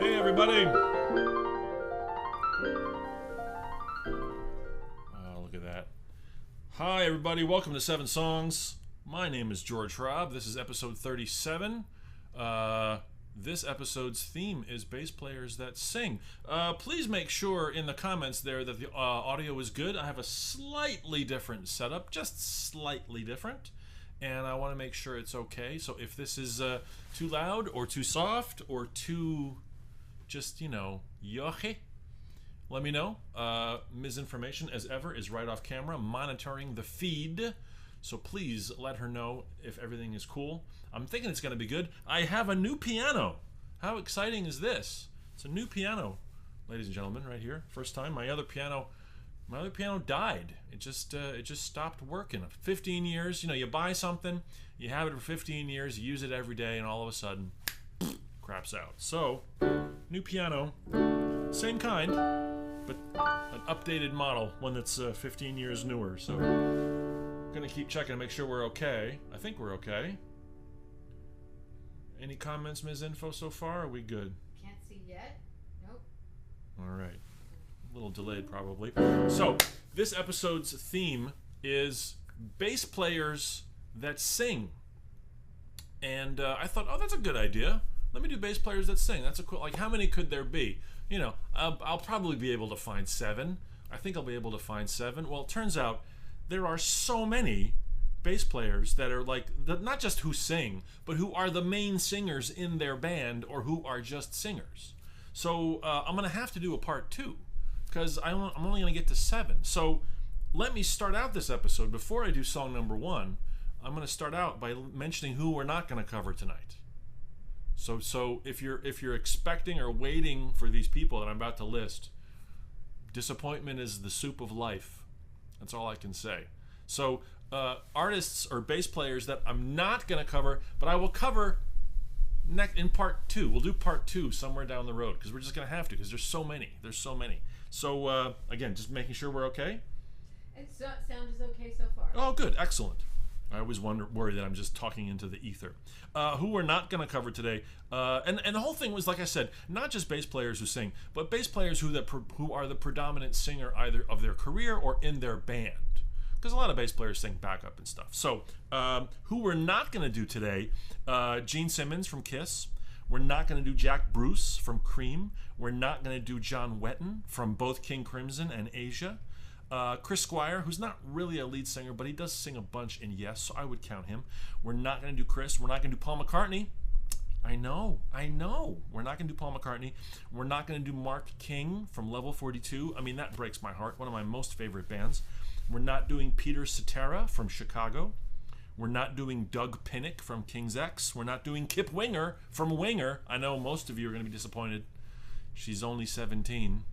Everybody. Oh, look at that. Hi, everybody. Welcome to 7 Songs. My name is George-Hrab. This is episode 37. This episode's theme is bass players that sing. Please make sure in the comments there that the audio is good. I have a slightly different setup, just slightly different. And I want to make sure it's okay. So if this is too loud or too soft or too... just, you know, yoche, let me know. Ms. Information, as ever, is right off camera, monitoring the feed. So please let her know if everything is cool. I'm thinking it's going to be good. I have a new piano. How exciting is this? It's a new piano, ladies and gentlemen, right here. First time. My other piano died. It just stopped working. 15 years. You know, you buy something, you have it for 15 years, you use it every day, and all of a sudden, craps out. So, new piano, same kind, but an updated model, one that's 15 years newer. So, I'm gonna keep checking to make sure we're okay. I think we're okay. Any comments, Ms. Info, so far? Are we good? Can't see yet. Nope. All right. A little delayed, probably. So, this episode's theme is bass players that sing. And I thought, oh, that's a good idea. Let me do bass players that sing. That's a cool, like, how many could there be? You know, I'll probably be able to find 7. I think I'll be able to find 7. Well, it turns out there are so many bass players that are like, not just who sing, but who are the main singers in their band or who are just singers. So I'm going to have to do a part 2 because I'm only going to get to 7. So let me start out this episode. Before I do song number 1, I'm going to start out by mentioning who we're not going to cover tonight. So if you're expecting or waiting for these people that I'm about to list, disappointment is the soup of life. That's all I can say. So artists or bass players that I'm not going to cover, but I will cover in part 2. We'll do part 2 somewhere down the road because we're just going to have to because there's so many. There's so many. So again, just making sure we're okay. Sound is okay so far. Oh, good. Excellent. I always worry that I'm just talking into the ether. Who we're not going to cover today, and the whole thing was, like I said, not just bass players who sing, but bass players who are the predominant singer either of their career or in their band. Because a lot of bass players sing backup and stuff. So, who we're not going to do today, Gene Simmons from Kiss. We're not going to do Jack Bruce from Cream. We're not going to do John Wetton from both King Crimson and Asia. Chris Squire, who's not really a lead singer, but he does sing a bunch in Yes, so I would count him. We're not going to do Chris. We're not going to do Paul McCartney. I know. We're not going to do Paul McCartney. We're not going to do Mark King from Level 42. I mean, that breaks my heart. One of my most favorite bands. We're not doing Peter Cetera from Chicago. We're not doing Doug Pinnick from King's X. We're not doing Kip Winger from Winger. I know most of you are going to be disappointed. She's only 17.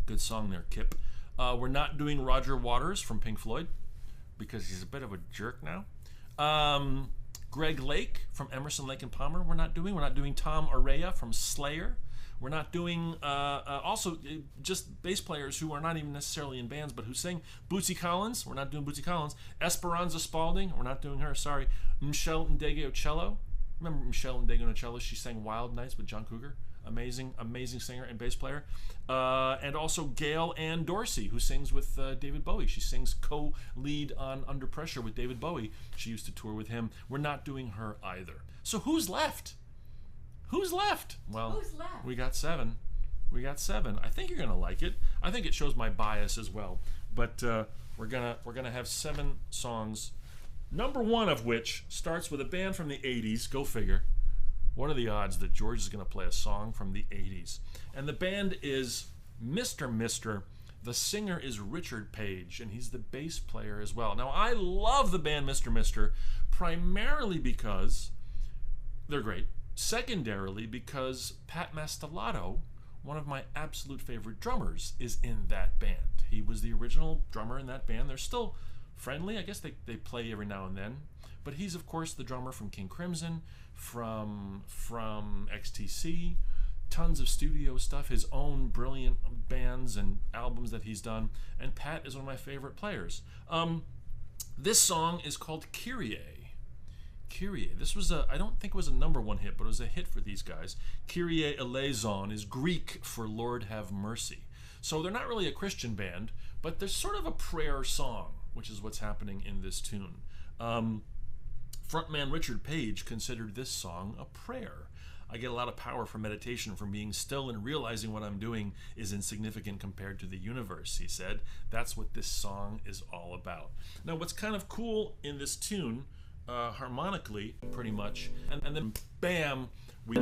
Good song there, Kip. We're not doing Roger Waters from Pink Floyd because he's a bit of a jerk now. Greg Lake from Emerson, Lake and Palmer. We're not doing Tom Araya from Slayer. We're not doing also just bass players who are not even necessarily in bands but who sing. Bootsy Collins. We're not doing Bootsy Collins. Esperanza Spalding. We're not doing her. Sorry. Michelle Ndegeocello. Remember Michelle Ndegeocello? She sang Wild Nights with John Cougar. Amazing singer and bass player. And also Gail Ann Dorsey, who sings with David Bowie. She sings co-lead on Under Pressure with David Bowie. She used to tour with him. We're not doing her either. So who's left? Who's left? Well, Who's left? we got 7. I think you're gonna like it. I think it shows my bias as well. But we're gonna have 7 songs. Number 1 of which starts with a band from the 80s. Go figure. What are the odds that George is going to play a song from the 80s? And the band is Mr. Mister. The singer is Richard Page, and he's the bass player as well. Now, I love the band Mr. Mister primarily because they're great. Secondarily, because Pat Mastelotto, one of my absolute favorite drummers, is in that band. He was the original drummer in that band. They're still friendly. I guess they play every now and then. But he's, of course, the drummer from King Crimson, from XTC, tons of studio stuff, his own brilliant bands and albums that he's done. And Pat is one of my favorite players. This song is called Kyrie. Kyrie. This was I don't think it was a #1 hit, but it was a hit for these guys. Kyrie eleison is Greek for Lord have mercy. So they're not really a Christian band, but they're sort of a prayer song, which is what's happening in this tune. Frontman Richard Page considered this song a prayer. I get a lot of power from meditation, from being still and realizing what I'm doing is insignificant compared to the universe, he said. That's what this song is all about. Now, what's kind of cool in this tune, harmonically, pretty much, and then bam, we...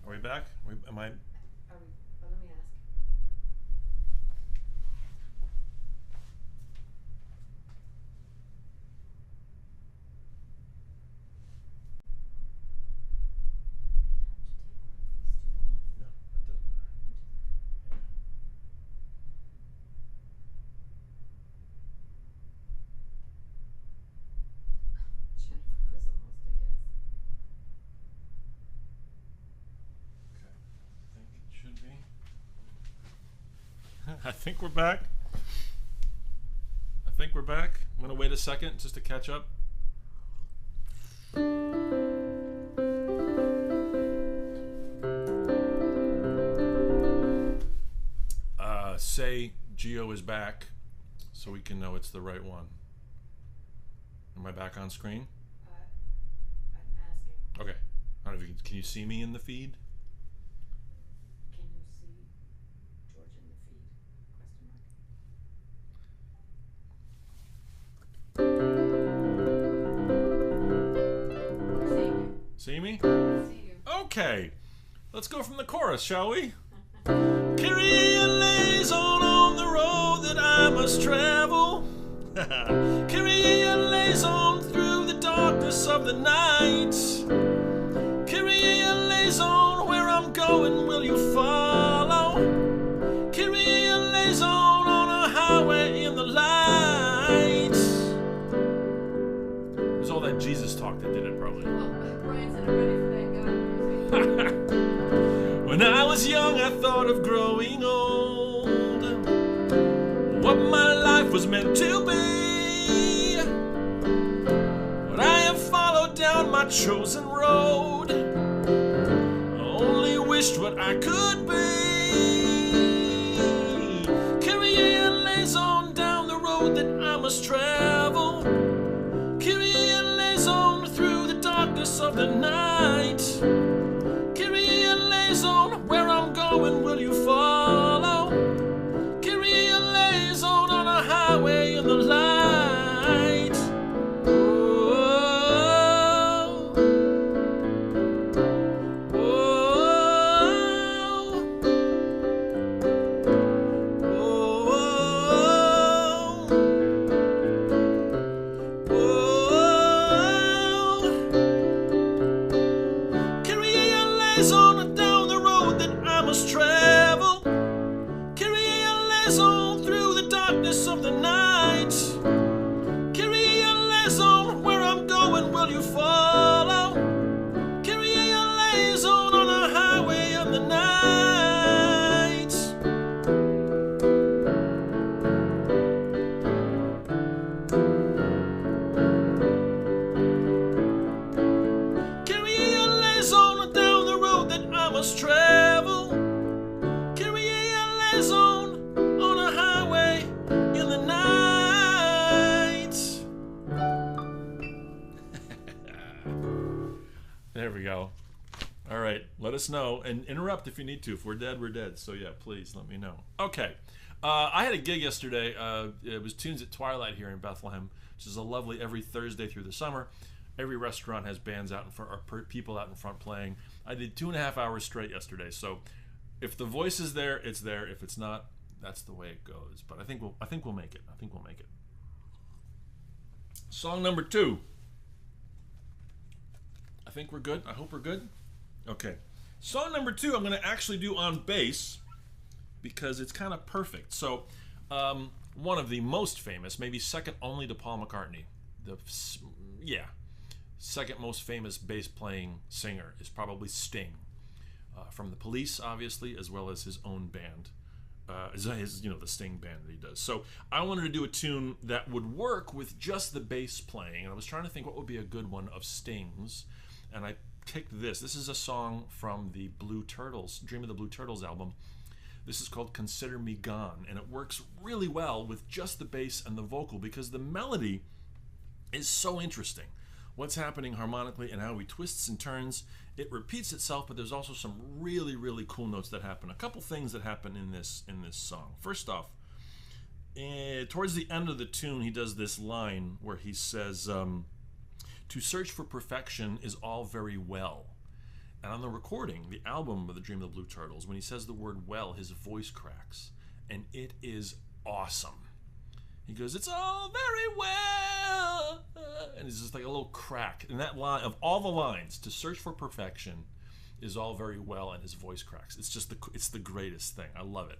Are we back? Am I... Are we? Well, let me ask. No, that doesn't matter. Jennifer goes almost a yes. Should be. I think we're back. I'm going to wait a second just to catch up. Say Geo is back so we can know it's the right one. Am I back on screen? I'm asking. Okay. I don't know if you can you see me in the feed? Can you see George in the feed? Question mark. We're seeing you. See me? See you. Okay. Let's go from the chorus, shall we? Kyrie eleison on the road that I must travel. Kyrie eleison through the darkness of the night. Kyrie eleison, where I'm going, will you follow? Kyrie eleison on a highway in the light. It was all that Jesus talk that did it, probably. Well, Brian said I'm ready for that God music. When I was young, I thought of growing old, what my life was meant to be. But I have followed down my chosen road, I only wished what I could be. Kyrie eleison down the road that I must travel. Kyrie eleison darkness of the night. Kyrie liaison, where I'm going, will you follow? Kyrie liaison on a highway in the light. Oh, oh, oh, oh. Kyrie liaison down the road that I must travel. Kyrie liaison through the darkness of the night. Kyrie liaison, where I'm going, will you follow? Kyrie liaison on a highway of the night. Kyrie liaison down the road that I must travel. Kyrie liaison on a highway in the night. There we go. All right, let us know and interrupt if you need to. If we're dead, we're dead. So yeah, please let me know. Okay, I had a gig yesterday. It was Tunes at Twilight here in Bethlehem, which is a lovely every Thursday through the summer. Every restaurant has bands out in front, or people out in front playing. I did 2.5 hours straight yesterday. So if the voice is there, it's there. If it's not, that's the way it goes. But I think we'll make it. I think we'll make it. Song number 2. I think we're good. I hope we're good. Okay. Song number 2 I'm going to actually do on bass because it's kind of perfect. So one of the most famous, maybe second only to Paul McCartney, second most famous bass playing singer is probably Sting, from the Police, obviously, as well as his own band, the Sting band that he does. So I wanted to do a tune that would work with just the bass playing, and I was trying to think what would be a good one of Sting's, and I picked this. This is a song from the Blue Turtles, Dream of the Blue Turtles album. This is called Consider Me Gone, and it works really well with just the bass and the vocal because the melody is so interesting. What's happening harmonically and how he twists and turns. It repeats itself, but there's also some really, really cool notes that happen. A couple things that happen in this song. First off, towards the end of the tune, he does this line where he says, "To search for perfection is all very well." And on the recording, the album of The Dream of the Blue Turtles, when he says the word well, his voice cracks. And it is awesome. He goes, "It's all very well," and it's just like a little crack. And that line, of all the lines, "To search for perfection is all very well," and his voice cracks. It's just it's the greatest thing. I love it.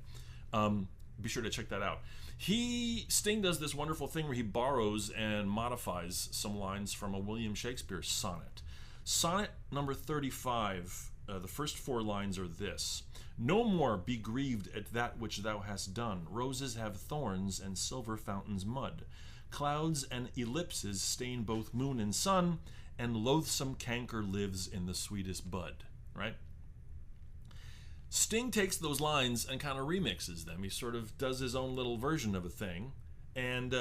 Be sure to check that out. Sting does this wonderful thing where he borrows and modifies some lines from a William Shakespeare sonnet. Sonnet number 35, the first 4 lines are this: "No more be grieved at that which thou hast done. Roses have thorns and silver fountains mud. Clouds and ellipses stain both moon and sun, and loathsome canker lives in the sweetest bud." Right? Sting takes those lines and kind of remixes them. He sort of does his own little version of a thing, and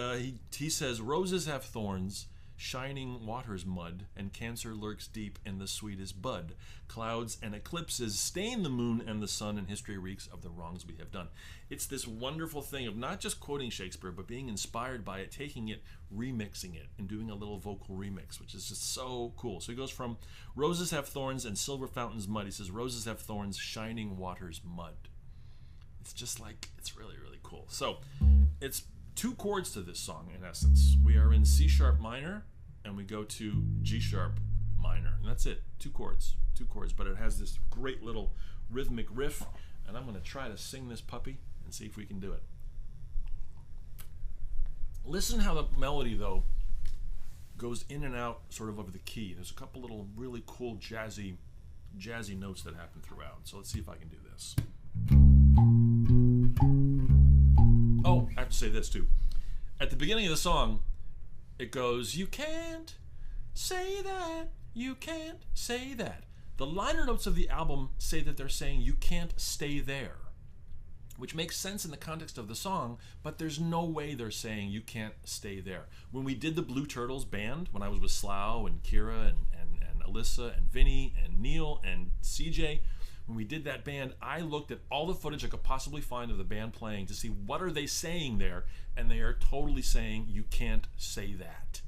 he says, "Roses have thorns, shining waters mud, and cancer lurks deep in the sweetest bud. Clouds and eclipses stain the moon and the sun, and history reeks of the wrongs we have done." It's this wonderful thing of not just quoting Shakespeare, but being inspired by it, taking it, remixing it, and doing a little vocal remix, which is just so cool. So he goes from "Roses have thorns and silver fountains mud," he says, "Roses have thorns, shining waters mud." It's just like, it's really, really cool. So it's 2 chords to this song, in essence. We are in C sharp minor, and we go to G sharp minor, and that's it. 2 chords, but it has this great little rhythmic riff, and I'm going to try to sing this puppy and see if we can do it. Listen how the melody, though, goes in and out sort of the key. There's a couple little really cool jazzy notes that happen throughout. So let's see if I can do this. Oh, I have to say this too. At the beginning of the song, it goes, "You can't say that, you can't say that." The liner notes of the album say that they're saying "you can't stay there," which makes sense in the context of the song, but there's no way they're saying "you can't stay there." When we did the Blue Turtles band, when I was with Slough and Kira and Alyssa and Vinny and Neil and CJ. When we did that band, I looked at all the footage I could possibly find of the band playing to see what are they saying there, and they are totally saying you can't say that.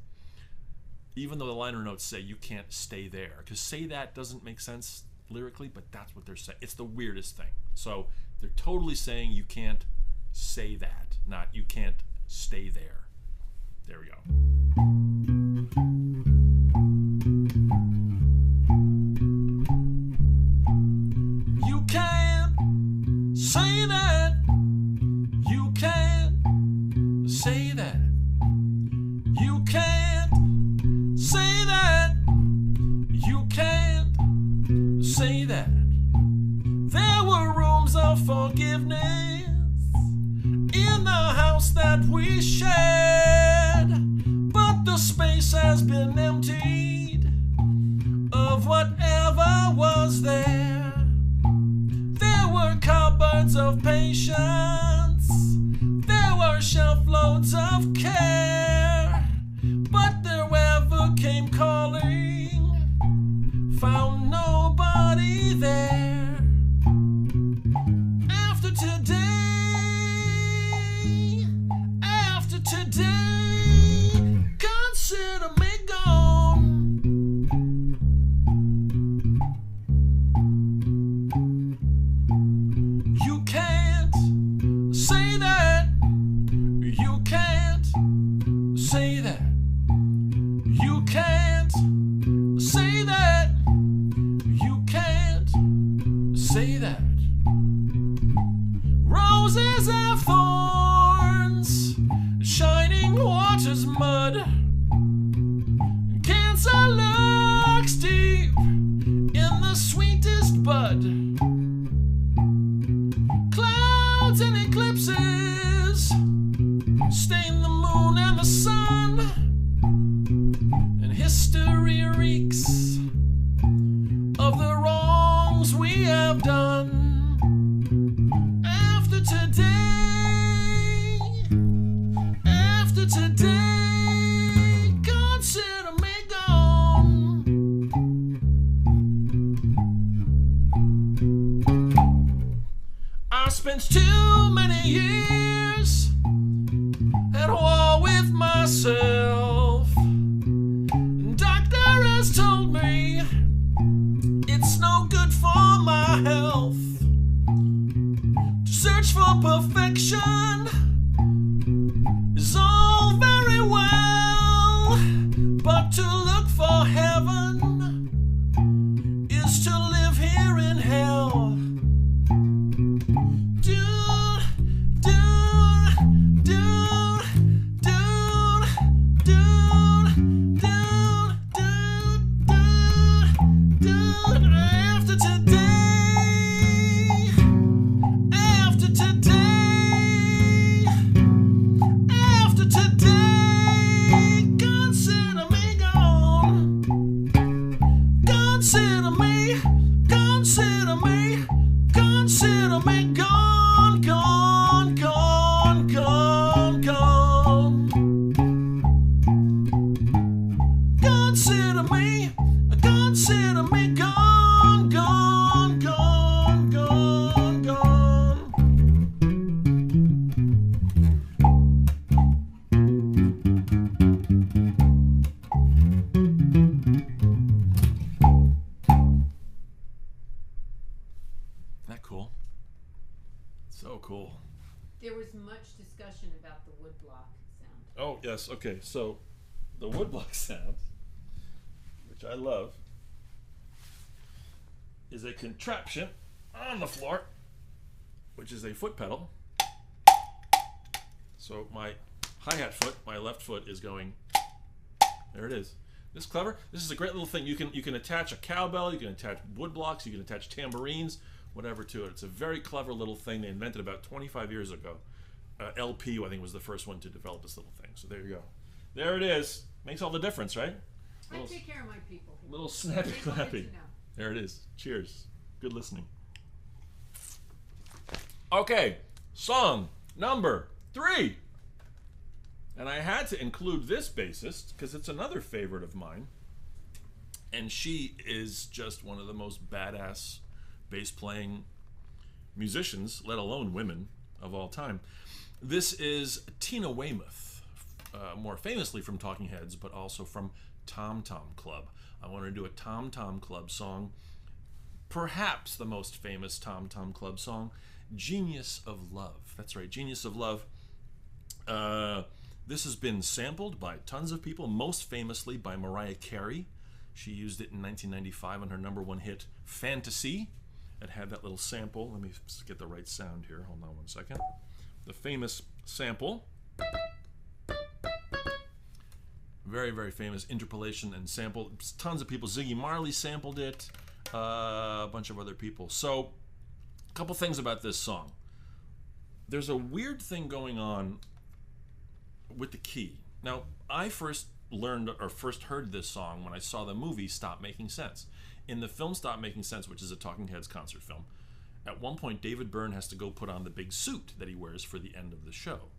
Even though the liner notes say you can't stay there, because say that doesn't make sense lyrically, but that's what they're saying. It's the weirdest thing. So they're totally saying you can't say that, not you can't stay there. There we go. You can't say that. You can't say that. You can't say that. You can't say that. There were rooms of forgiveness in the house that we shared, but the space has been emptied of whatever was there. There were cupboards of patience, there were shelf loads of care, but there ever came calling, found nobody there. After today, consider me gone. You can't say that. You can't say that. You can't say that. You can't say that. Roses have thorns, shining water's mud. Cancer lurks deep in the sweetest bud. Clouds and eclipses stain the moon and the sun, and history reeks of the wrongs we have done. After today, consider me gone. I spent too many years at war with myself. Doctor has told me it's no good for my health to search for perfection. Is all very well, but to look for heaven is to live here in hell. Consider me gone, gone, gone, gone, gone. Consider me gone, gone, gone, gone, gone. That cool? So cool. There was much discussion about the woodblock sound. Oh, yes. Okay. So the woodblock sound, which I love, is a contraption on the floor, which is a foot pedal. So my hi-hat foot, my left foot, is going, there it is. This is clever. This is a great little thing. You can attach a cowbell, you can attach wood blocks, you can attach tambourines, whatever to it. It's a very clever little thing they invented about 25 years ago. LP, I think, was the first one to develop this little thing. So there you go. There it is. Makes all the difference, right? I take care of my people. Little snappy They wanted clappy. to know. There it is. Cheers. Good listening. Okay, song number 3. And I had to include this bassist because it's another favorite of mine. And she is just one of the most badass bass playing musicians, let alone women, of all time. This is Tina Weymouth, more famously from Talking Heads, but also from Tom Tom Club. I want to do a Tom Tom Club song, perhaps the most famous Tom Tom Club song, Genius of Love. That's right, Genius of Love. This has been sampled by tons of people, most famously by Mariah Carey. She used it in 1995 on her #1 hit, Fantasy. It had that little sample. Let me get the right sound here. Hold on one second. The famous sample. Very, very famous interpolation and sample. Tons of people. Ziggy Marley sampled it. A bunch of other people. So, a couple things about this song. There's a weird thing going on with the key. Now, I first heard this song when I saw the movie Stop Making Sense. In the film Stop Making Sense, which is a Talking Heads concert film, at one point David Byrne has to go put on the big suit that he wears for the end of the show.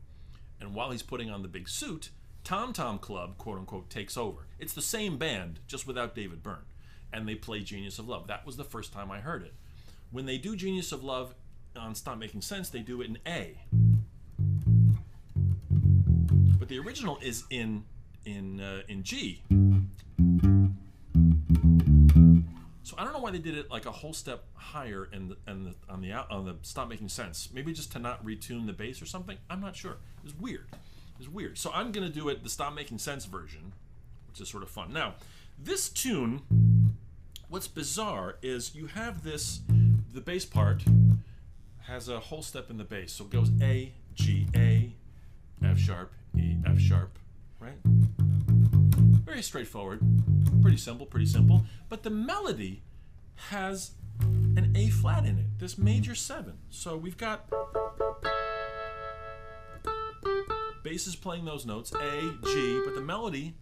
And while he's putting on the big suit, Tom Tom Club, quote unquote, takes over. It's the same band, just without David Byrne. And they play Genius of Love. That was the first time I heard it. When they do Genius of Love on Stop Making Sense, they do it in A. But the original is in G. So I don't know why they did it like a whole step higher on the Stop Making Sense. Maybe just to not retune the bass or something. I'm not sure. It was weird. So I'm gonna do it the Stop Making Sense version, which is sort of fun. Now, this tune, what's bizarre is you have the bass part has a whole step in the bass. So it goes A, G, A, F sharp, E, F sharp, right? Very straightforward, pretty simple. But the melody has an A flat in it, this major 7. So we've got bass is playing those notes, A, G, but the melody,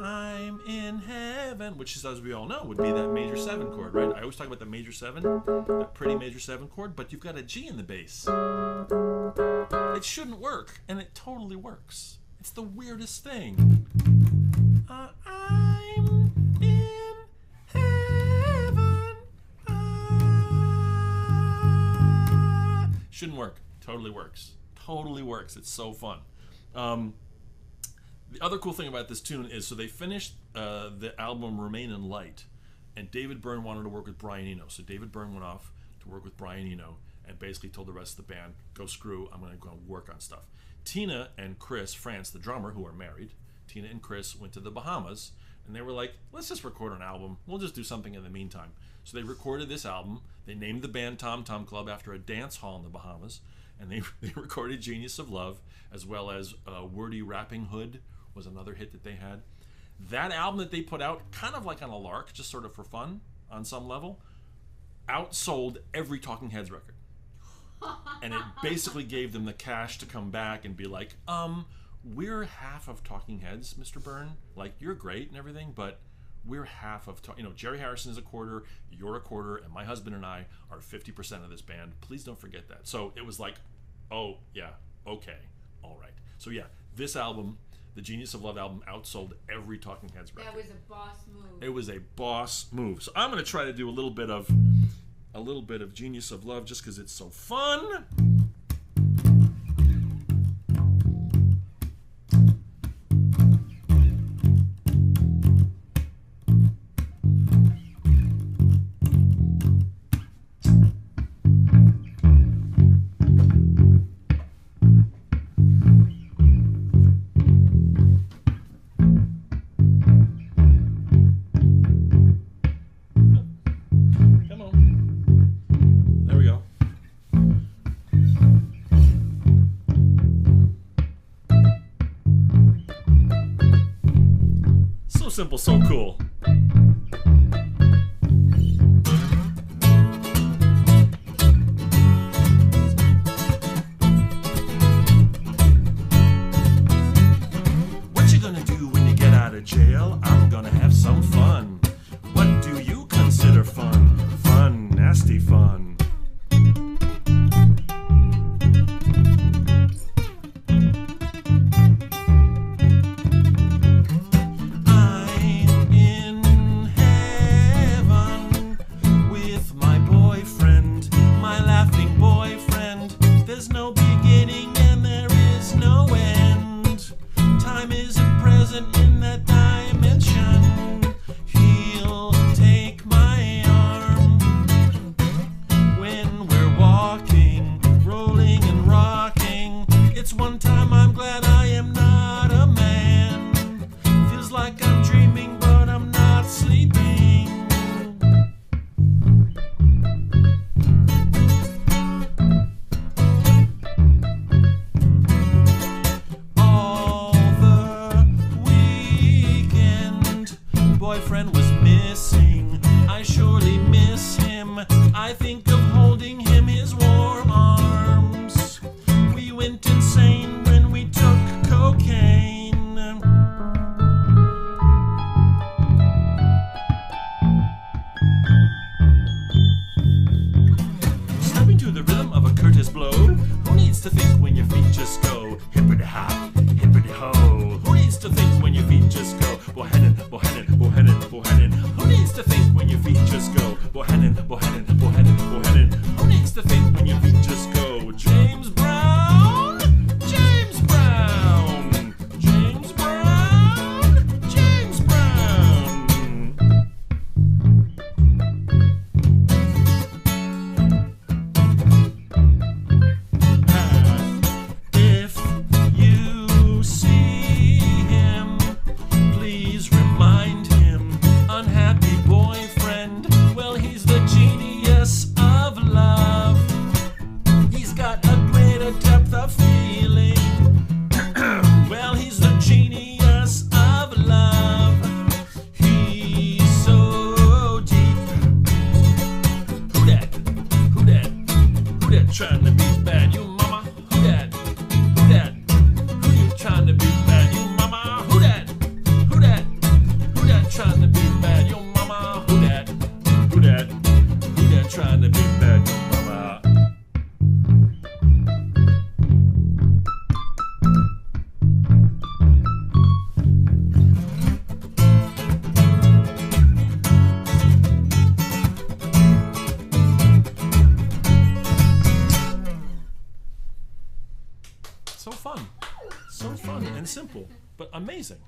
I'm in heaven, which is, as we all know, would be that major 7 chord, right? I always talk about the major 7, that pretty major 7 chord, but you've got a G in the bass. It shouldn't work, and it totally works. It's the weirdest thing. I'm in heaven. Shouldn't work. Totally works. It's so fun. The other cool thing about this tune is, so they finished the album Remain in Light, and David Byrne wanted to work with Brian Eno. So David Byrne went off to work with Brian Eno and basically told the rest of the band, go screw, I'm going to go work on stuff. Tina and Chris France, the drummer, who are married, Tina and Chris went to the Bahamas, and they were like, let's just record an album. We'll just do something in the meantime. So they recorded this album. They named the band Tom Tom Club after a dance hall in the Bahamas, and they recorded Genius of Love, as well as Wordy Rapping Hood was another hit that they had. That album that they put out, kind of like on a lark, just sort of for fun, on some level, outsold every Talking Heads record. And it basically gave them the cash to come back and be like, we're half of Talking Heads, Mr. Byrne. Like, you're great and everything, but we're half of, Jerry Harrison is a quarter, you're a quarter, and my husband and I are 50% of this band. Please don't forget that. So it was like, oh, yeah, okay, all right. So yeah, this album, the Genius of Love album, outsold every Talking Heads record. That was a boss move. It was a boss move. So I'm going to try to do a little bit of Genius of Love just because it's so fun. Simple, so cool. What you gonna do when you get out of jail? I'm gonna have some fun. What do you consider fun? Fun, nasty fun. I'm in boyfriend was missing. I surely miss him. I think of holding him his warm arms. We went insane when we took cocaine. Stepping to the rhythm of a Curtis blow. Who needs to think when your feet just go hippity-hop, hippity-ho? Who needs to think when your feet just go bohannon, bohannon, bohannon, bohannon? Who needs to think when your feet just go bohannon, bohannon, bohannon, bohannon? Who needs to think when your feet just go James Brown, James Brown, James Brown, James Brown? If you see him, please remind him, unhappy boyfriend, well, he's the genius of love. He's got a greater depth of feeling. Well, he's the genius of love. He's so deep. Who that? Who that? Who that trying to be bad? You mama? Who that? Who that? Who you trying to be bad? You mama? Who that? Who that? Who that trying to be bad? Yo mama? Who that? Who that? Who that trying to be bad? Yo mama? So fun. So fun and simple, but amazing.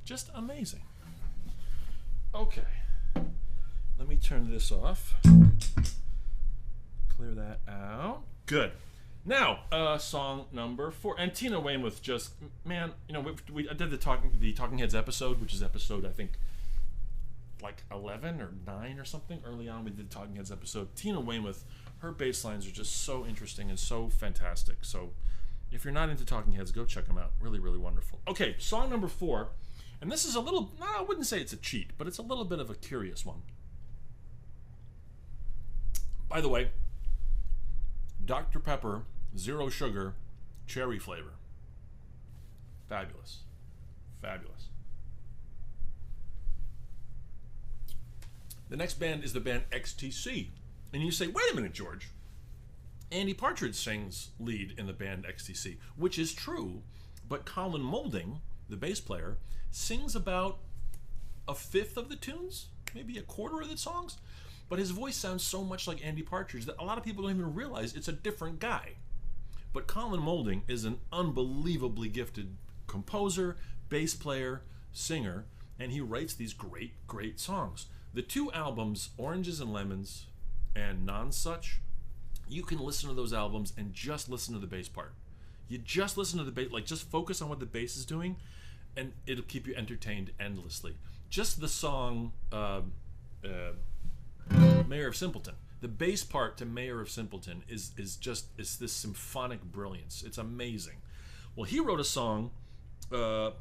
Just amazing. Okay. Let me turn this off. Clear that out. Good. Now, song number 4. And Tina Weymouth just, man, you know, I did the Talking Heads episode, which is episode, I think, like 11 or 9 or something. Early on, we did the Talking Heads episode. Tina Weymouth, her bass lines are just so interesting and so fantastic. So, if you're not into Talking Heads, go check them out. Really, really wonderful. Okay, song number 4. And this is a little, no, I wouldn't say it's a cheat, but it's a little bit of a curious one. By the way, Dr. Pepper, zero sugar, cherry flavor. Fabulous. Fabulous. The next band is the band XTC. And you say, wait a minute, George. Andy Partridge sings lead in the band XTC, which is true, but Colin Moulding, the bass player, sings about a fifth of the tunes, maybe a quarter of the songs, but his voice sounds so much like Andy Partridge that a lot of people don't even realize it's a different guy. But Colin Moulding is an unbelievably gifted composer, bass player, singer, and he writes these great, great songs. The 2 albums, Oranges and Lemons and Non-Such, you can listen to those albums and just listen to the bass part. You just listen to the bass, like just focus on what the bass is doing, and it'll keep you entertained endlessly. Just the song Mayor of Simpleton. The bass part to Mayor of Simpleton is this symphonic brilliance. It's amazing. Well, he wrote a song on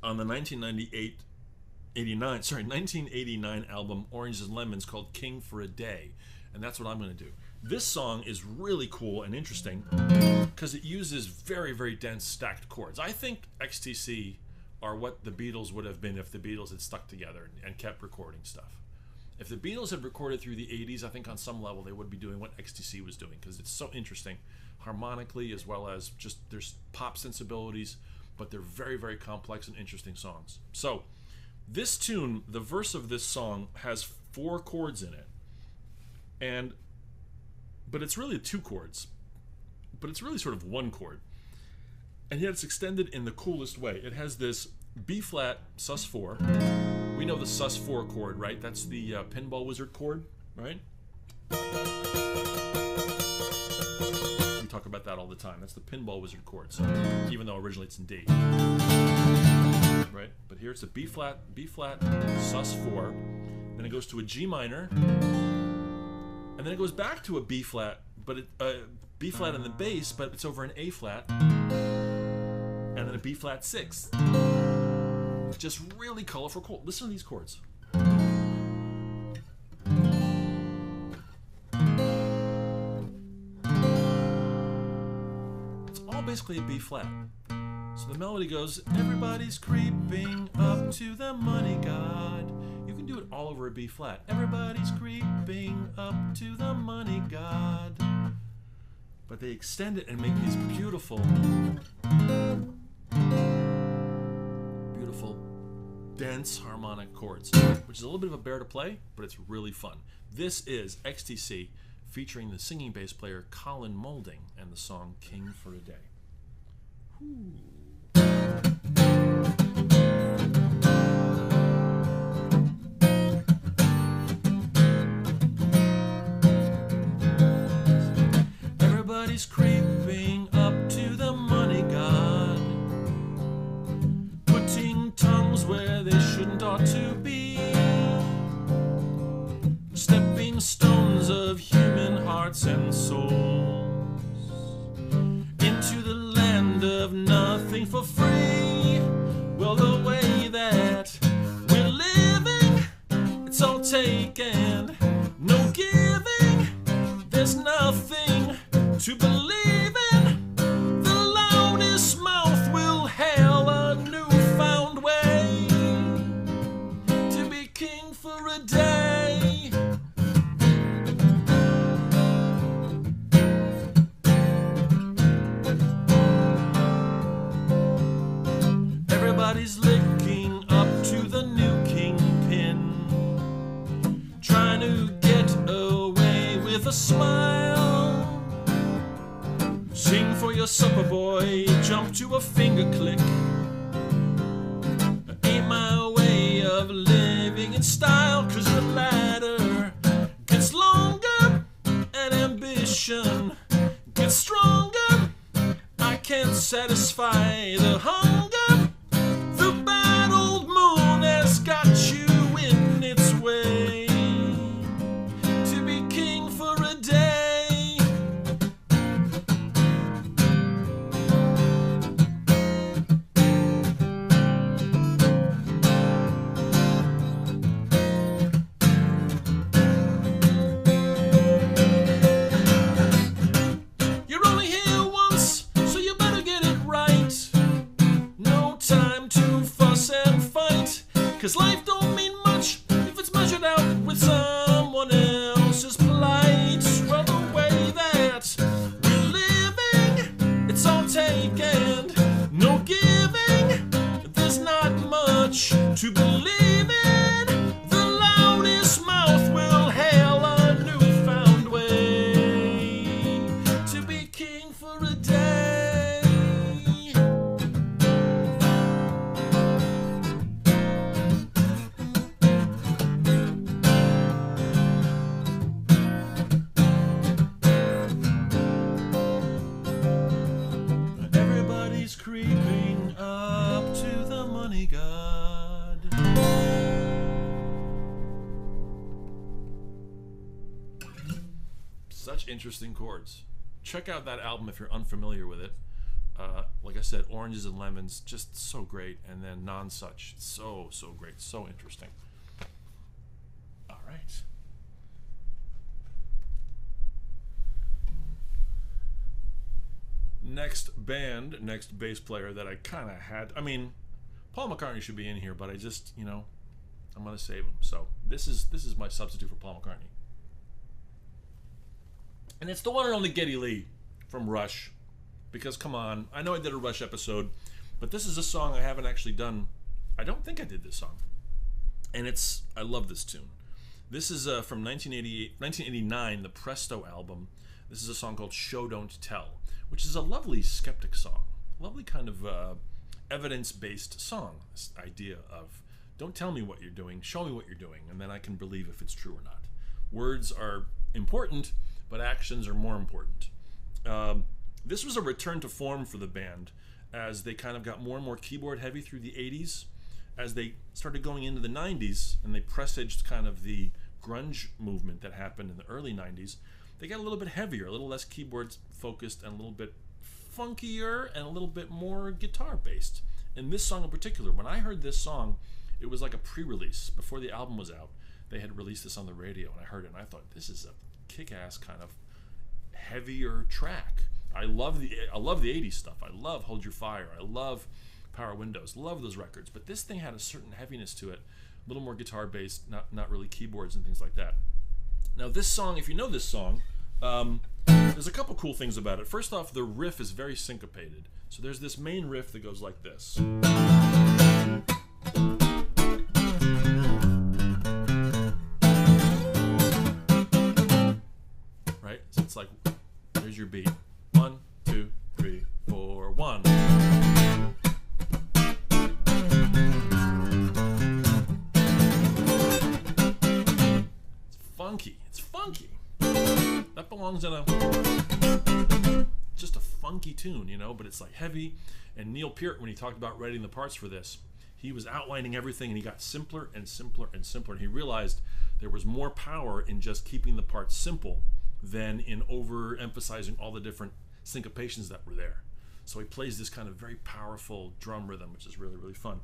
the 1989 album Oranges and Lemons called King for a Day, and that's what I'm going to do. This song is really cool and interesting because it uses very, very dense stacked chords. I think XTC are what the Beatles would have been if the Beatles had stuck together and kept recording stuff. If the Beatles had recorded through the 80s, I think on some level they would be doing what XTC was doing because it's so interesting harmonically as well as just there's pop sensibilities, but they're very, very complex and interesting songs. So this tune, the verse of this song has 4 chords in it, but it's really 2 chords, but it's really sort of 1 chord, and yet it's extended in the coolest way. It has this B flat sus4. We know the sus4 chord, right? That's the pinball wizard chord, right? We talk about that all the time. That's the pinball wizard chord. So even though originally it's in D, right? But here it's a B flat, sus4. Then it goes to a G minor, and then it goes back to a B flat, but B flat in the bass, but it's over an A flat, and then a B flat 6. Just really colorful chords. Listen to these chords. It's all basically a B flat. So the melody goes, everybody's creeping up to the money god. You can do it all over a B flat. Everybody's creeping up to the money god. But they extend it and make these beautiful, beautiful, dense harmonic chords, which is a little bit of a bear to play, but it's really fun. This is XTC featuring the singing bass player Colin Moulding and the song King for a Day. Everybody's creeping up to the money god, putting tongues where they shouldn't ought to be, stepping stones of human hearts and souls into the land of nothing for free. Well, the way that we're living, it's all taken, no giving. There's nothing to believe in. The loudest mouth will hail a newfound way to be king for a day. Everybody's licking up to the new kingpin, trying to get away with a smile. Sing for your supper, boy, jump to a finger click. Ain't my way of living in style, 'cause the ladder gets longer and ambition gets stronger. I can't satisfy the hunger. The bad old moon has got you in its way to be king for a day. Cause life don't mean much if it's measured out with someone else's plight. Well, the way that we're living, it's all taken, no giving. There's not much to believe in. The loudest mouth will hail a newfound way to be king for a day. Creeping up to the money god. Such interesting chords. Check out that album if you're unfamiliar with it. Like I said, Oranges and Lemons, just so great. And then Non-Such, so great, so interesting. All right. Next band, next bass player that I kind of had. I mean, Paul McCartney should be in here, but I just, I'm going to save him. So this is my substitute for Paul McCartney. And it's the one and only Geddy Lee from Rush. Because, come on, I know I did a Rush episode, but this is a song I haven't actually done. I don't think I did this song. And I love this tune. This is from 1989, the Presto album. This is a song called Show Don't Tell, which is a lovely skeptic song. Lovely kind of evidence-based song. This idea of, don't tell me what you're doing, show me what you're doing, and then I can believe if it's true or not. Words are important, but actions are more important. This was a return to form for the band as they kind of got more and more keyboard heavy through the 80s. As they started going into the 90s and they presaged kind of the grunge movement that happened in the early 90s, they got a little bit heavier, a little less keyboard focused and a little bit funkier and a little bit more guitar based. And this song in particular, when I heard this song, it was like a pre-release. Before the album was out, they had released this on the radio, and I heard it, and I thought, this is a kick-ass kind of heavier track. I love the 80s stuff. I love Hold Your Fire. I love Power Windows. Love those records. But this thing had a certain heaviness to it, a little more guitar-based, not really keyboards and things like that. Now this song, if you know this song, there's a couple cool things about it. First off, the riff is very syncopated. So there's this main riff that goes like this. Right? So it's like, there's your beat. 1, 2, 3, 4, 1. It's funky. It's funky. That belongs in just a funky tune, you know, but it's like heavy. And Neil Peart, when he talked about writing the parts for this, he was outlining everything, and he got simpler and simpler and simpler, and he realized there was more power in just keeping the parts simple than in overemphasizing all the different syncopations that were there. So he plays this kind of very powerful drum rhythm, which is really, really fun.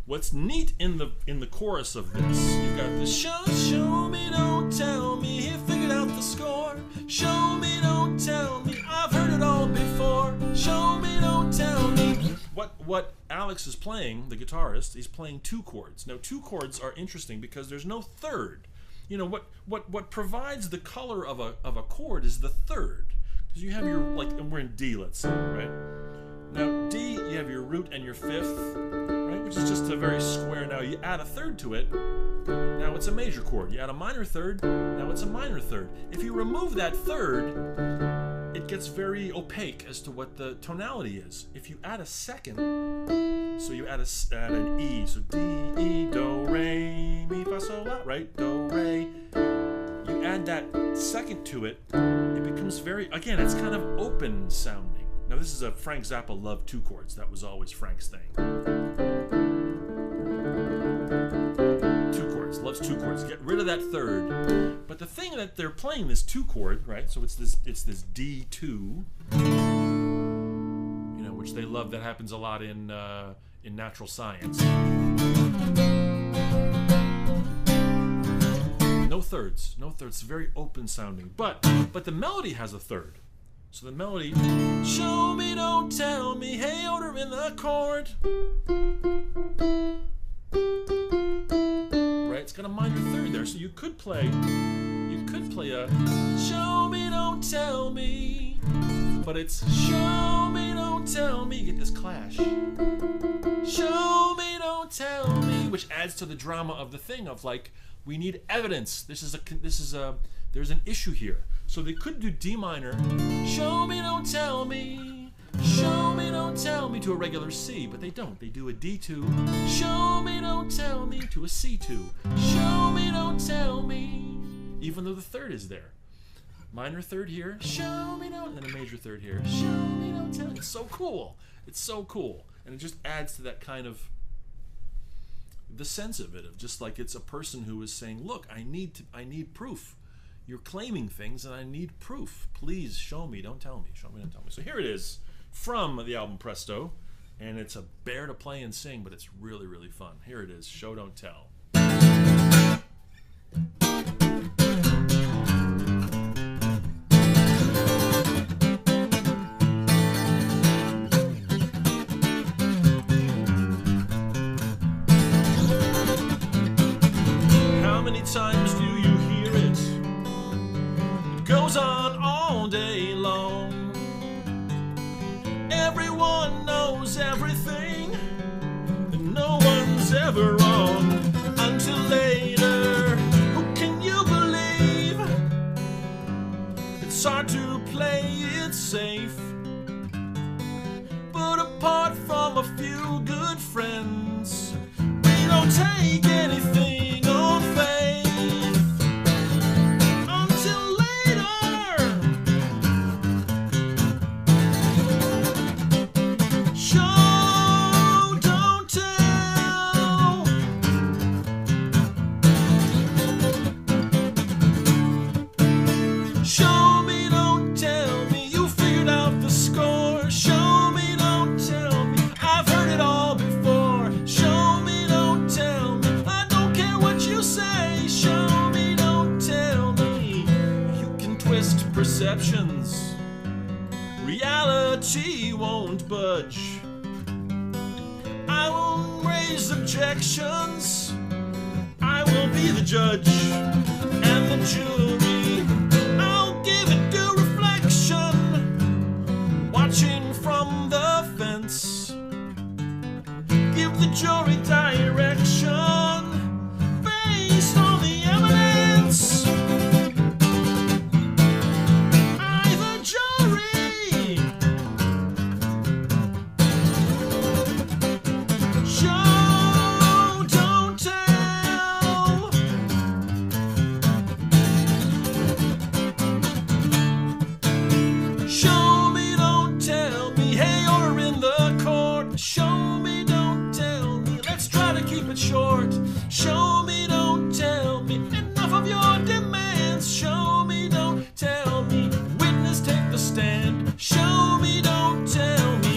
What's neat in the chorus of this, you've got this show me, don't tell me, he figured out the score. Show me, don't tell me, I've heard it all before. Show me, don't tell me. What Alex is playing, the guitarist, he's playing 2 chords. Now 2 chords are interesting because there's no third. You know, what provides the color of a chord is the third. Because you have your, like, and we're in D, let's say, right? Now D, you have your root and your fifth, right? Which is just a very square. Now you add a third to it, now it's a major chord. You add a minor third, now it's a minor third. If you remove that third, it gets very opaque as to what the tonality is. If you add a second, so you add an E, so D, E, Do, Re, Mi, Fa, Sol, La, right? Do, Re. You add that second to it, it becomes very, again, it's kind of open sounding. Now this is a Frank Zappa loved 2 chords. That was always Frank's thing. 2 chords, loves 2 chords. Get rid of that third. But the thing that they're playing this 2 chord, right? So it's this D2, you know, which they love. That happens a lot in natural science. No thirds, no thirds. Very open sounding. But the melody has a third. So the melody, show me, don't tell me, hey, order in the chord. Right, it's got a minor third there, so you could play a show me, don't tell me, but it's show me, don't tell me. You get this clash. Show me, don't tell me, which adds to the drama of the thing of like, we need evidence. There's an issue here. So they could do D minor, show me, don't tell me, show me, don't tell me, to a regular C, but they don't. They do a D2, show me, don't tell me, to a C2, show me, don't tell me, even though the third is there. Minor third here, show me, don't, and then a major third here, show me, don't tell me. It's so cool. It's so cool. And it just adds to that kind of, the sense of it, of just like it's a person who is saying, look, I need proof. You're claiming things and I need proof. Please show me, don't tell me. Show me, don't tell me. So here it is from the album Presto, and it's a bear to play and sing, but it's really, really fun. Here it is, Show Don't Tell. How many times do you hear it? It goes on all day long. Everyone knows everything, and no one's ever wrong. Until later, who can you believe? It's hard to play it safe, but apart from a few good friends, we don't take anything on faith. Until later, show, don't tell. perceptions. Reality won't budge. I won't raise objections. I will be the judge and the jury. I'll give it due reflection, watching from the fence. Give the jury direction based on the evidence. I, the jury, show, don't tell. Show me, don't tell me. Hey, you're in the court. Show me, don't tell me. Let's try to keep it short. Show me, don't tell me. Enough of your demands. Show me, don't tell me. Witness, take the stand. Show me, don't tell me.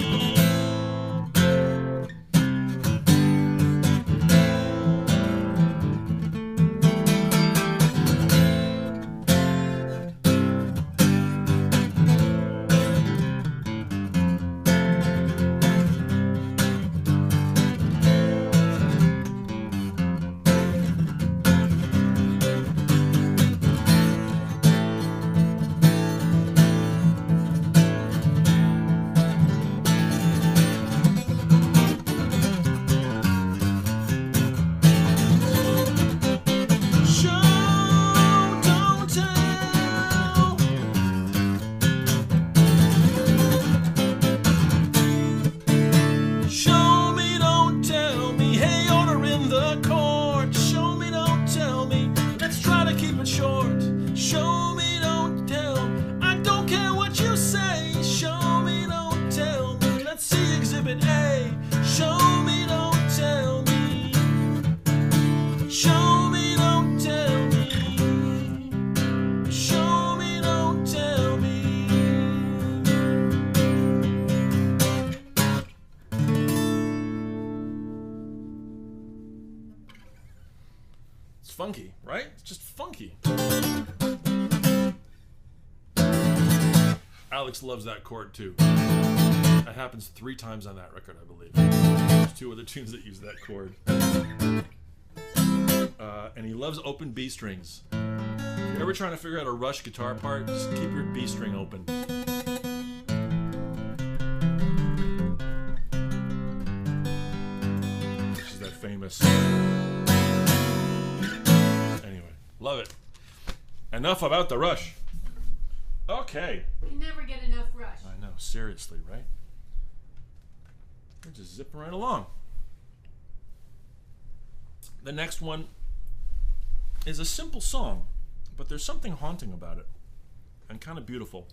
Funky, right? It's just funky. Alex loves that chord too. That happens 3 times on that record, I believe. There's 2 other tunes that use that chord. And he loves open B strings. If you're ever trying to figure out a Rush guitar part, just keep your B string open. Which is that famous... Love it. Enough about the Rush. Okay. You never get enough Rush. I know, seriously, right? We're just zipping right along. The next one is a simple song, but there's something haunting about it and kind of beautiful.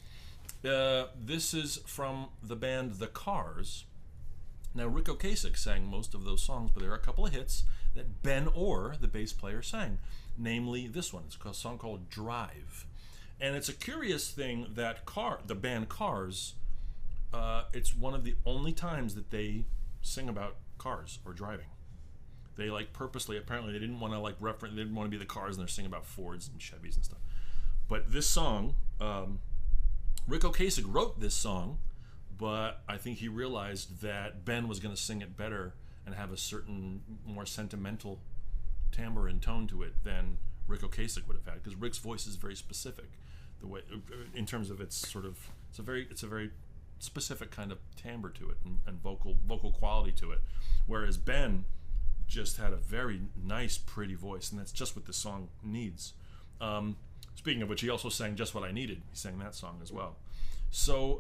This is from the band The Cars. Now, Rick Ocasek sang most of those songs, but there are a couple of hits that Ben Orr, the bass player, sang. Namely, this one. It's a song called Drive. And it's a curious thing that the band Cars, it's one of the only times that they sing about cars or driving. They purposely, apparently they didn't want to they didn't want to be the Cars and they're singing about Fords and Chevys and stuff. But this song, Rick Ocasek wrote this song, but I think he realized that Ben was going to sing it better and have a certain more sentimental timbre and tone to it than Rick Ocasek would have had, because Rick's voice is very specific, the way in terms of it's a very specific kind of timbre to it and vocal quality to it, whereas Ben just had a very nice, pretty voice, and that's just what this song needs. Speaking of which, he also sang Just What I Needed. He sang that song as well. So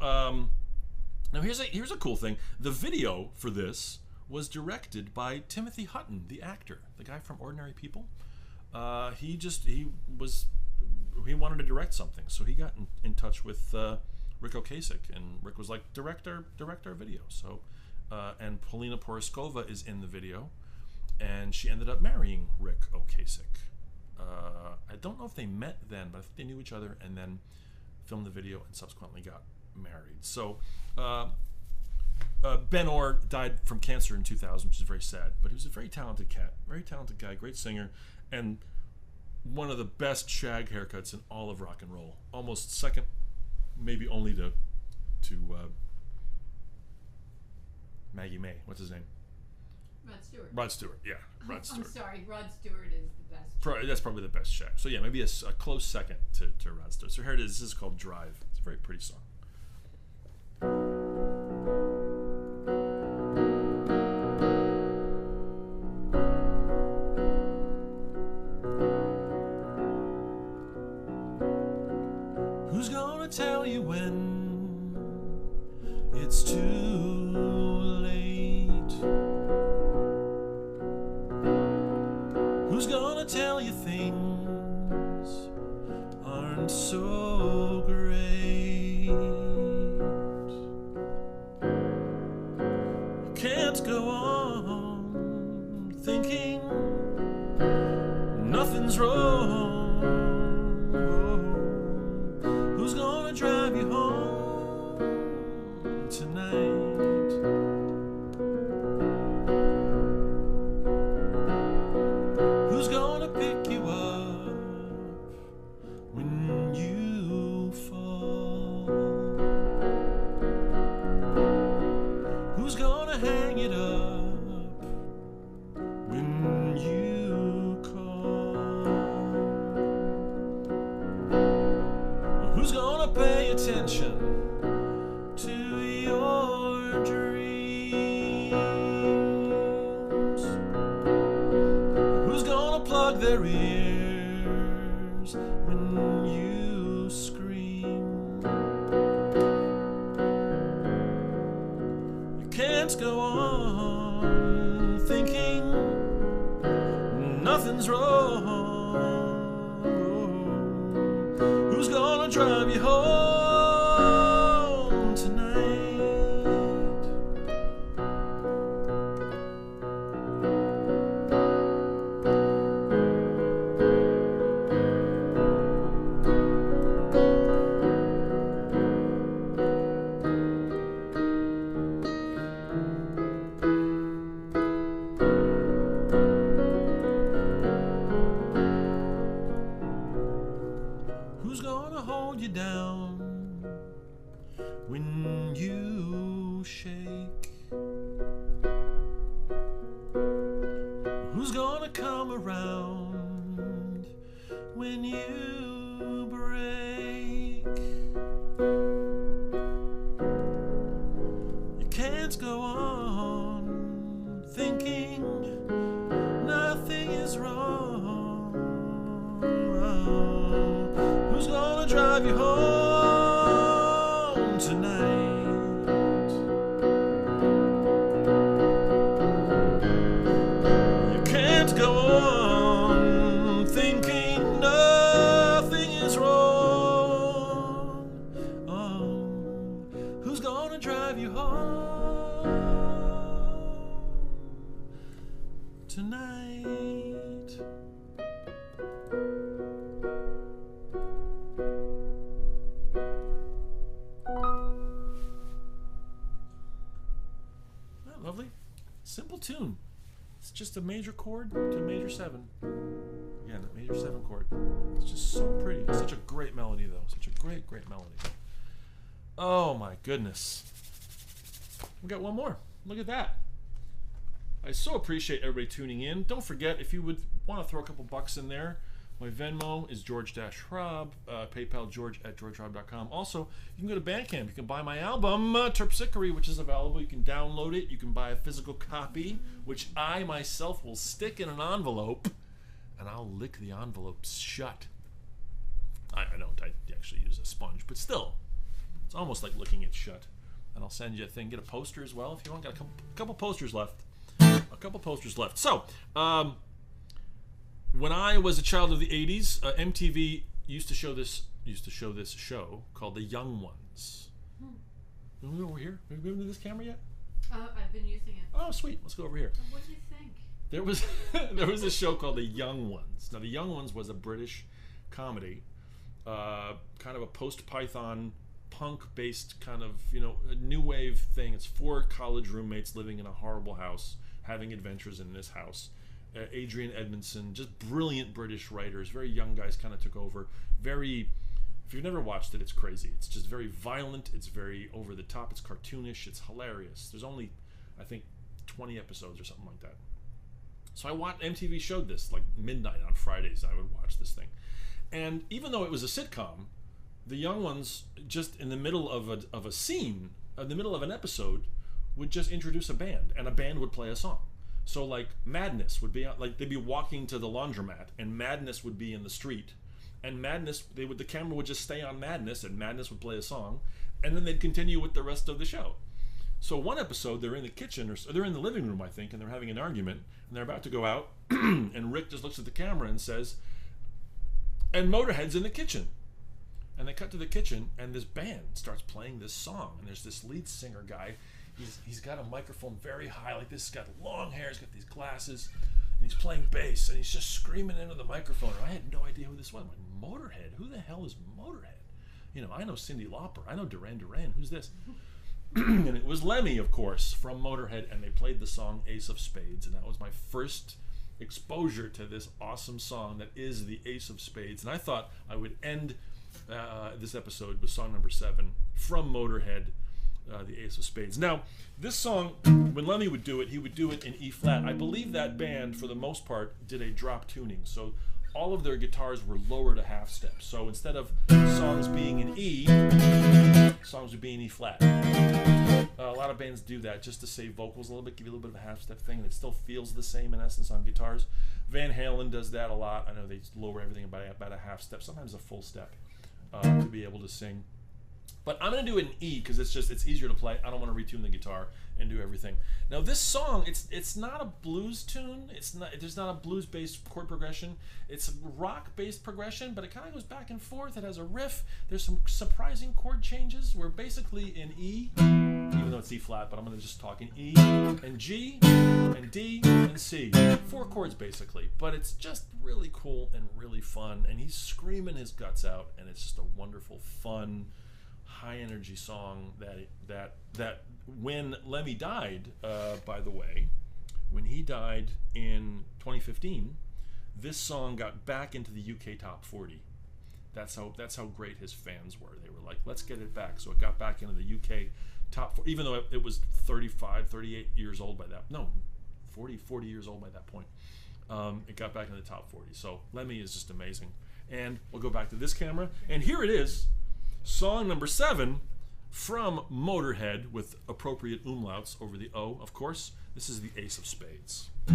now here's a cool thing. The video for this was directed by Timothy Hutton, the actor, the guy from Ordinary People. He wanted to direct something, so he got in touch with Rick Ocasek, and Rick was like, direct our video. So, and Polina Poroskova is in the video, and she ended up marrying Rick Ocasek. I don't know if they met then, but I think they knew each other and then filmed the video and subsequently got married. So Ben Orr died from cancer in 2000, which is very sad, but he was a very talented cat, very talented guy, great singer, and one of the best shag haircuts in all of rock and roll. Almost second maybe only to Maggie May. What's his name? Rod Stewart. Rod Stewart. Yeah, Rod Stewart. I'm sorry, Rod Stewart is the best. That's probably the best Shaq. So yeah, maybe a close second to Rod Stewart. So here it is. This is called Drive. It's a very pretty song. Who's gonna tell you when it's too late? Who's gonna tell you things aren't so great? You can't go on thinking nothing's wrong. Who's gonna drive you home tonight? Who's gonna pick you up when you fall? Who's gonna hang it up when you call? Who's gonna pay attention to your dreams? Who's gonna plug their ears when you scream? You can't go on thinking nothing's wrong. Who's gonna drive you home tonight? Who's gonna hold you down when you shake? Who's gonna come around when you break? You can't go on thinking nothing is wrong. Who's gonna drive you home tonight? You can't go on thinking nothing is wrong. Oh, who's gonna drive you home tonight? Lovely, simple tune. It's just a major chord to a major 7. Again, a major 7 chord. It's just so pretty. It's such a great melody, though. Such a great, great melody. Oh my goodness. We got one more. Look at that. I so appreciate everybody tuning in. Don't forget, if you would want to throw a couple bucks in there, my Venmo is George-Hrab, PayPal George@george-hrab.com. Also, you can go to Bandcamp. You can buy my album, TERPSICHORE, which is available. You can download it. You can buy a physical copy, which I myself will stick in an envelope, and I'll lick the envelope shut. I don't. I actually use a sponge, but still, it's almost like licking it shut. And I'll send you a thing. Get a poster as well if you want. Got a couple posters left. A couple posters left. So, when I was a child of the 80s, MTV used to show this show called The Young Ones. Can we go over here? Have you been to this camera yet? I've been using it. Oh, sweet. Let's go over here. What do you think? There was there was a show called The Young Ones. Now, The Young Ones was a British comedy, kind of a post-Python punk-based kind of, a new wave thing. It's 4 college roommates living in a horrible house, having adventures in this house. Adrian Edmondson, just brilliant British writers. Very young guys kind of took over. Very If you've never watched it, it's crazy. It's just very violent. It's very over the top. It's cartoonish. It's hilarious. There's only, I think, 20 episodes or something like that. So I watched, MTV showed this like midnight on Fridays. I would watch this thing. And even though it was a sitcom, the young ones just in the middle of a scene, in the middle of an episode, would just introduce a band, and a band would play a song. So like Madness would be like, they'd be walking to the laundromat, and Madness would be in the street, and Madness, the camera would just stay on Madness, and Madness would play a song, and then they'd continue with the rest of the show. So one episode, they're in the kitchen, or they're in the living room, I think, and they're having an argument, and they're about to go out, and Rick just looks at the camera and says, and Motorhead's in the kitchen. And they cut to the kitchen, and this band starts playing this song, and there's this lead singer guy. He's got a microphone very high like this. He's got long hair, he's got these glasses, and he's playing bass, and he's just screaming into the microphone. And I had no idea who this was. I'm like, Motorhead? Who the hell is Motorhead? You know, I know Cyndi Lauper. I know Duran Duran. Who's this? And it was Lemmy, of course, from Motorhead, and they played the song Ace of Spades, and that was my first exposure to this awesome song that is the Ace of Spades. And I thought I would end this episode with song number 7 from Motorhead, the Ace of Spades. Now, this song, when Lemmy would do it, he would do it in E flat. I believe that band, for the most part, did a drop tuning. So all of their guitars were lower to half steps. So instead of songs being in E, songs would be in E flat. A lot of bands do that just to save vocals a little bit, give you a little bit of a half step thing, and it still feels the same in essence on guitars. Van Halen does that a lot. I know they lower everything about a half step, sometimes a full step, to be able to sing. But I'm going to do it in E because it's easier to play. I don't want to retune the guitar and do everything. Now this song, it's not a blues tune. There's not a blues-based chord progression. It's a rock-based progression, but it kind of goes back and forth. It has a riff. There's some surprising chord changes. We're basically in E, even though it's E flat, but I'm going to just talk in E and G and D and C. 4 chords basically, but it's just really cool and really fun. And he's screaming his guts out, and it's just a wonderful, fun, high energy song that when Lemmy died, by the way, when he died in 2015, this song got back into the UK top 40. That's how great his fans were. They were like, let's get it back. So it got back into the UK top 40, even though it was 35, 38 years old by that. No, 40 years old by that point. It got back in the top 40. So Lemmy is just amazing. And we'll go back to this camera. And here it is. Song number 7 from Motorhead with appropriate umlauts over the O, of course. This is the Ace of Spades. If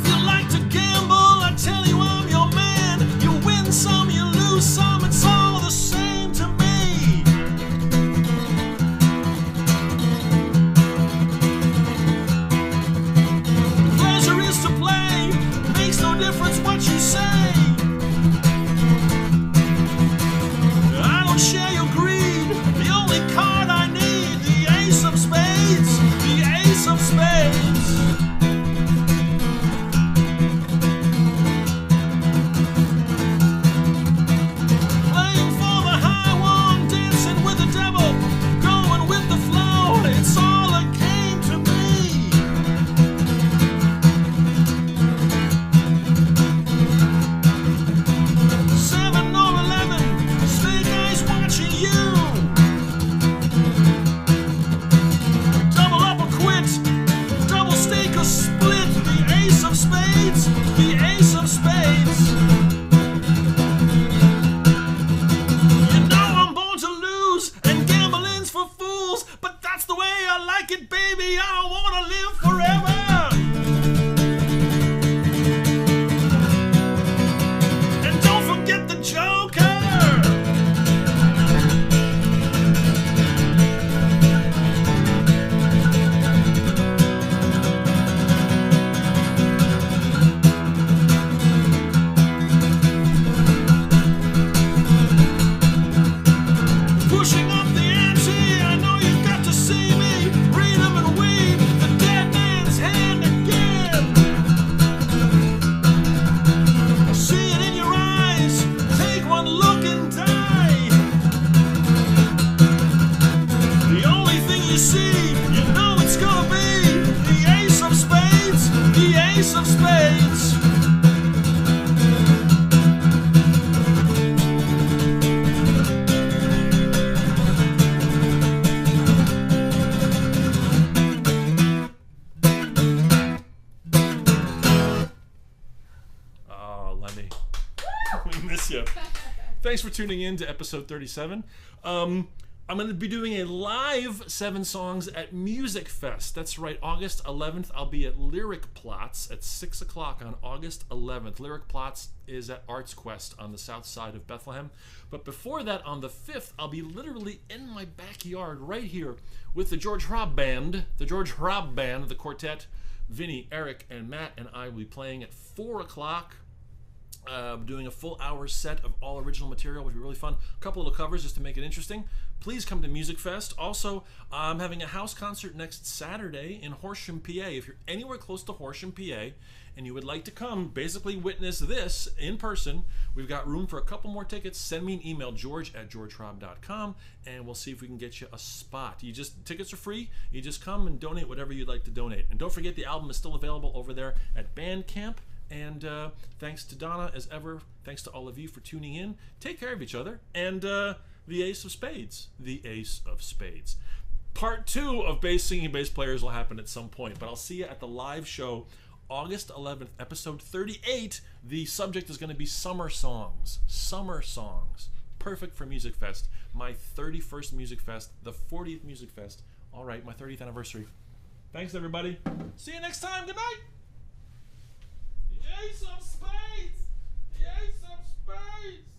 you like to gamble, I tell you I'm your man. You win some, you lose some, it's all the same to me. To play makes no difference what you say. I don't share your greed. The only card I need, the Ace of Spades, the Ace of Spades. Playing for the high one, dancing with the devil, going with the flow. It's all a game to me. Spades, the Ace of Spades. You know I'm born to lose, and gambling's for fools, but that's the way I like it, baby. I don't want to live forever. And don't forget the Joker. Pushing up the ante, I know you've got to see me. Read 'em and weave, the dead man Thanks for tuning in to episode 37. I'm going to be doing a live 7 songs at Music Fest. That's right, August 11th. I'll be at Lyric Plots at 6 o'clock on August 11th. Lyric Plots is at Arts Quest on the south side of Bethlehem. But before that, on the 5th, I'll be literally in my backyard right here with the George-Hrab band, the quartet. Vinny, Eric, and Matt and I will be playing at 4 o'clock. Doing a full hour set of all original material, which will be really fun. A couple of covers just to make it interesting. Please come to Music Fest. Also, I'm having a house concert next Saturday in Horsham, PA. If you're anywhere close to Horsham, PA, and you would like to come basically witness this in person, we've got room for a couple more tickets. Send me an email, george@georgehrab.com, and we'll see if we can get you a spot. Tickets are free. You just come and donate whatever you'd like to donate. And don't forget, the album is still available over there at Bandcamp. And thanks to Donna, as ever. Thanks to all of you for tuning in. Take care of each other. And the Ace of Spades. The Ace of Spades. Part 2 of Bass Singing Bass Players will happen at some point. But I'll see you at the live show, August 11th, episode 38. The subject is going to be summer songs. Summer songs. Perfect for Music Fest. My 31st Music Fest. The 40th Music Fest. All right, my 30th anniversary. Thanks, everybody. See you next time. Good night. The Ace of Spades! The Ace of Spades!